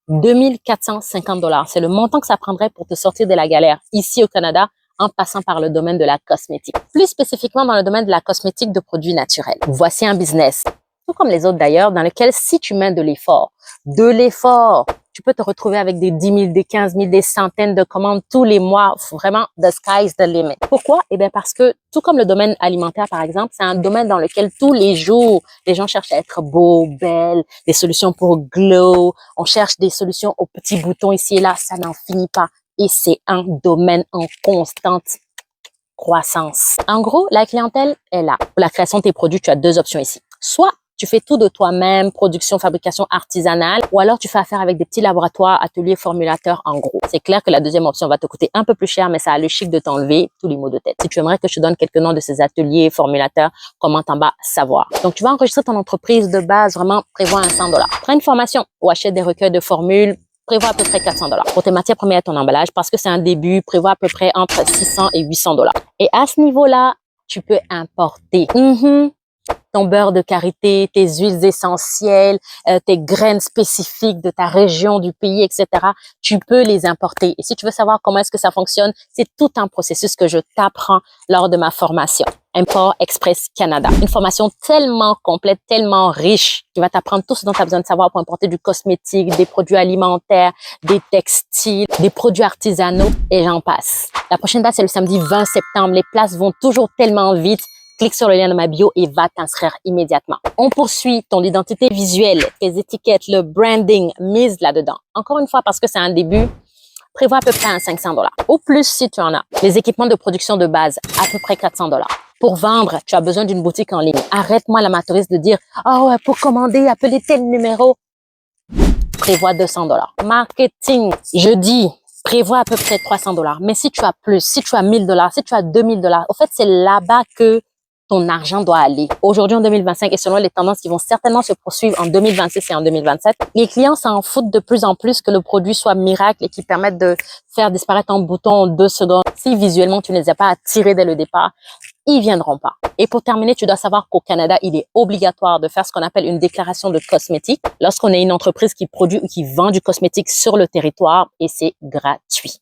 $2450. C'est le montant que ça prendrait pour te sortir de la galère ici au Canada en passant par le domaine de la cosmétique. Plus spécifiquement dans le domaine de la cosmétique de produits naturels. Voici un business, tout comme les autres d'ailleurs, dans lequel si tu mets de l'effort, tu peux te retrouver avec des 10 000, des 15 000, des centaines de commandes tous les mois. Vraiment, the sky's the limit. Pourquoi? Eh bien, parce que tout comme le domaine alimentaire, par exemple, c'est un domaine dans lequel tous les jours, les gens cherchent à être beaux, belles, des solutions pour glow. On cherche des solutions aux petits boutons ici et là. Ça n'en finit pas. Et c'est un domaine en constante croissance. En gros, la clientèle est là. Pour la création de tes produits, tu as deux options ici. Soit tu fais tout de toi-même, production, fabrication artisanale, ou alors tu fais affaire avec des petits laboratoires, ateliers, formulateurs, en gros. C'est clair que la deuxième option va te coûter un peu plus cher, mais ça a le chic de t'enlever tous les maux de tête. Si tu aimerais que je te donne quelques noms de ces ateliers, formulateurs, commente en bas, savoir. Donc, tu vas enregistrer ton entreprise de base, vraiment, prévois un $100. Prends une formation ou achète des recueils de formules, prévois à peu près $400. Pour tes matières premières et ton emballage, parce que c'est un début, prévois à peu près entre 600 et $800. Et à ce niveau-là, tu peux importer. Ton beurre de karité, tes huiles essentielles, tes graines spécifiques de ta région, du pays, etc. Tu peux les importer. Et si tu veux savoir comment est-ce que ça fonctionne, c'est tout un processus que je t'apprends lors de ma formation. Import Express Canada. Une formation tellement complète, tellement riche, qui va t'apprendre tout ce dont tu as besoin de savoir pour importer du cosmétique, des produits alimentaires, des textiles, des produits artisanaux et j'en passe. La prochaine date, c'est le samedi 20 septembre. Les places vont toujours tellement vite. Clique sur le lien de ma bio et va t'inscrire immédiatement. On poursuit ton identité visuelle, tes étiquettes, le branding, mise là-dedans. Encore une fois, parce que c'est un début, prévois à peu près un $500. Ou plus si tu en as. Les équipements de production de base, à peu près $400. Pour vendre, tu as besoin d'une boutique en ligne. Arrête-moi l'amateurisme de dire « Oh ouais, pour commander, appelez tel numéro. » Prévois $200. Marketing, je dis prévois à peu près $300. Mais si tu as plus, si tu as $1000, si tu as $2000, au fait, c'est là-bas que ton argent doit aller. Aujourd'hui, en 2025, et selon les tendances qui vont certainement se poursuivre en 2026 et en 2027, les clients s'en foutent de plus en plus que le produit soit miracle et qui permette de faire disparaître ton bouton en 2 secondes. Si visuellement, tu ne les as pas attirés dès le départ, ils viendront pas. Et pour terminer, tu dois savoir qu'au Canada, il est obligatoire de faire ce qu'on appelle une déclaration de cosmétique lorsqu'on est une entreprise qui produit ou qui vend du cosmétique sur le territoire et c'est gratuit.